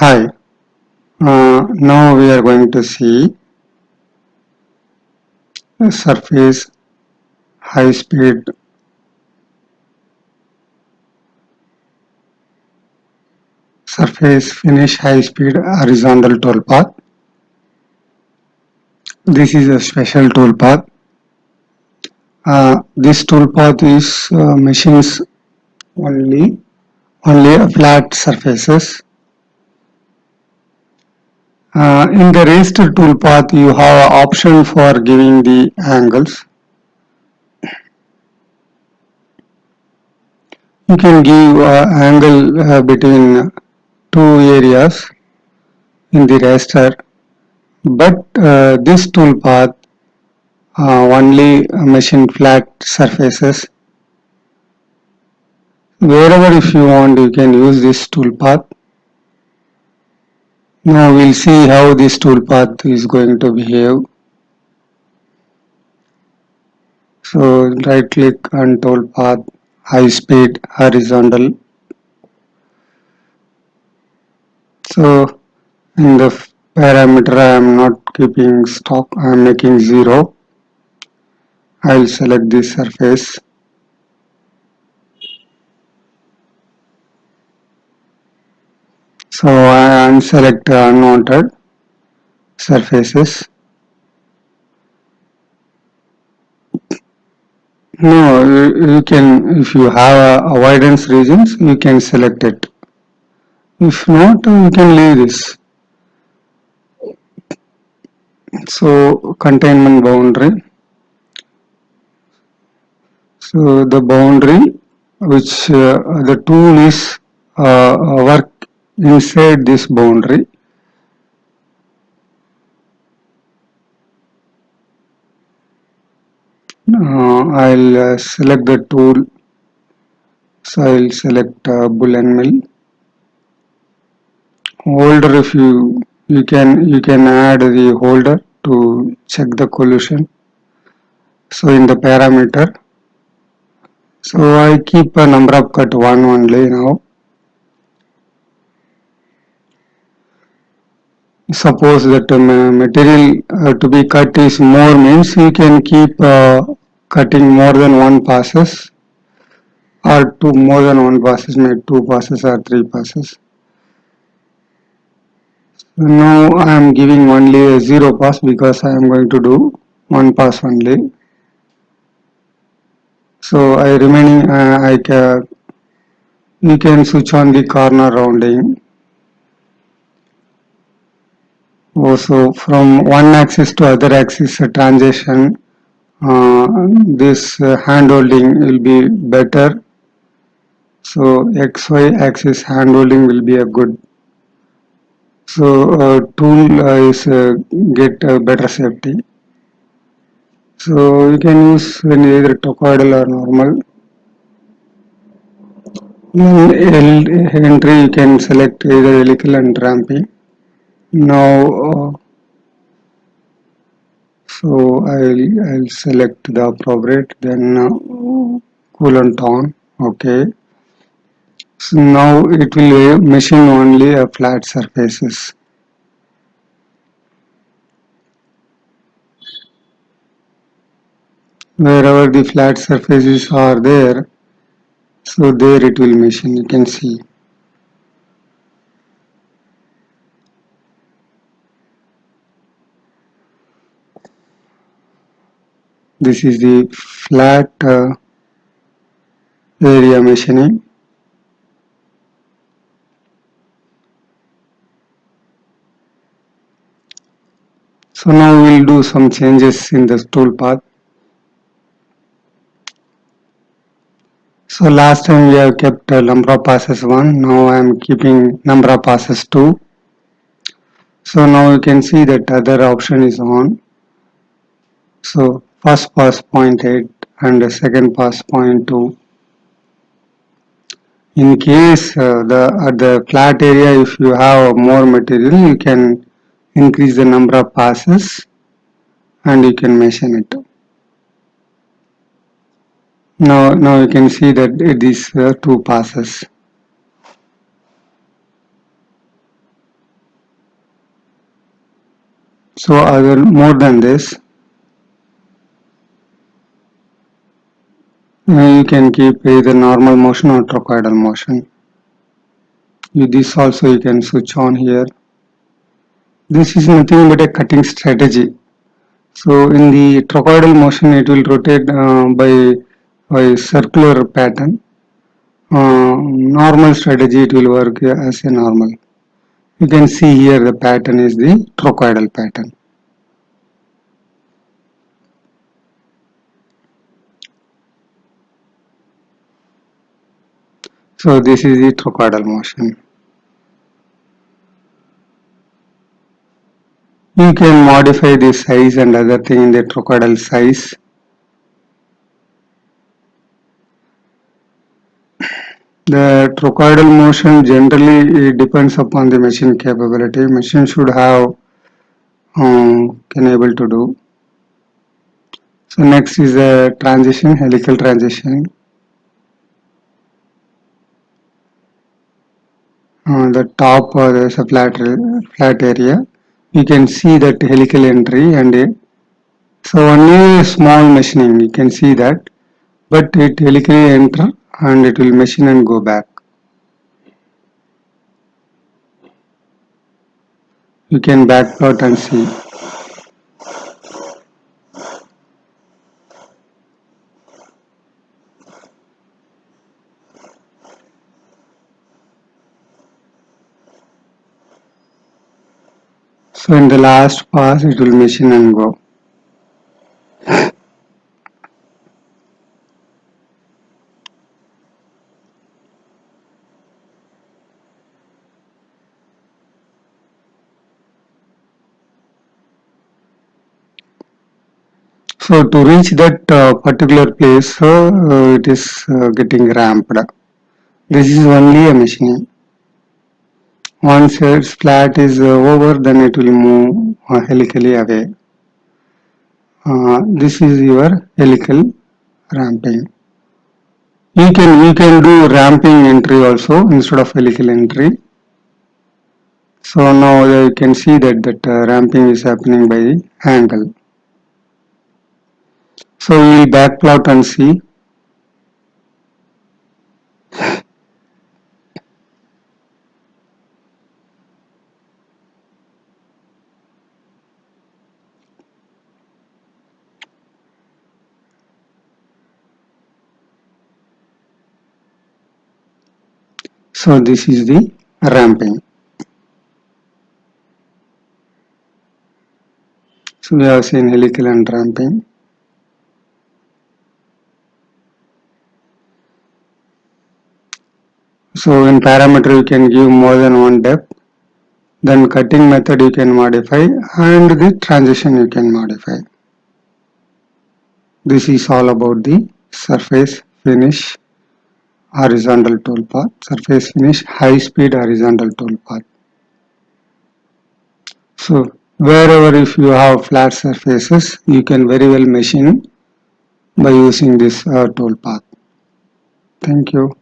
Hi, now we are going to see a surface high speed surface finish high speed horizontal toolpath. This is a special toolpath. This toolpath is machines only flat surfaces. In the raised toolpath, you have an option for giving the angles. You can give angle between two areas in the raster, but this toolpath only machine flat surfaces. Wherever if you want you can use this toolpath. Now we'll see how this toolpath is going to behave. So right click on toolpath, high speed horizontal. So in the parameter I am not keeping stock, I am making 0. I will select this surface. So I unselect unwanted surfaces. No, you can, if you have avoidance regions, you can select it. If not, you can leave this. So, containment boundary. So, the boundary which the tool is work inside this boundary. I'll select the tool. So, I'll select bull and mill. Holder, if you can add the holder to check the collision. So in the parameter, so I keep a number of cut 1 only now. Suppose that material to be cut is more, means you can keep cutting more than one passes, or two more than one passes, maybe 2 passes or 3 passes. Now I am giving only a 0 pass because I am going to do 1 pass only. So I remaining you can switch on the corner rounding. Also from one axis to other axis transition, this hand holding will be better. So XY axis hand holding will be a good. So tool is get better safety. So you can use when either tocoidal or normal. In entry you can select either helical and ramping. Now so I'll select the appropriate, then coolant on. Okay. So now it will machine only a flat surfaces. Wherever the flat surfaces are there, so there it will machine. You can see. This is the flat area machining. So now we'll do some changes in the tool path. So last time we have kept number of passes 1. Now I am keeping number of passes 2. So now you can see that other option is on. So first pass 0.8 and the second pass 0.2. In case at the flat area, if you have more material, you can increase the number of passes and you can measure it. Now you can see that it is 2 passes. So other more than this, you can keep either normal motion or trochoidal motion. This also you can switch on here. This is nothing but a cutting strategy. So in the trochoidal motion, it will rotate by circular pattern. Normal strategy, it will work as a normal. You can see here the pattern is the trochoidal pattern. So this is the trochoidal motion. You can modify the size and other thing in the trochoidal size. The trochoidal motion generally depends upon the machine capability. Machine should have can able to do. So next is a transition, helical transition. The top there is a flat area. You can see that helical entry and so only small machining you can see that, but it helically enter and it will machine and go back. You can backplot and see. So in the last pass it will machine and go. So to reach that particular place, it is getting ramped. This is only a machining. Once its flat is over, then it will move helically away. This is your helical ramping. You can do ramping entry also instead of helical entry. So now you can see that ramping is happening by angle. So we will backplot and see. So this is the ramping. So we have seen helical and ramping. So in parameter you can give more than one depth. Then cutting method you can modify and the transition you can modify. This is all about the surface finish horizontal toolpath, surface finish high speed horizontal toolpath. So wherever if you have flat surfaces, you can very well machine by using this toolpath. Thank you.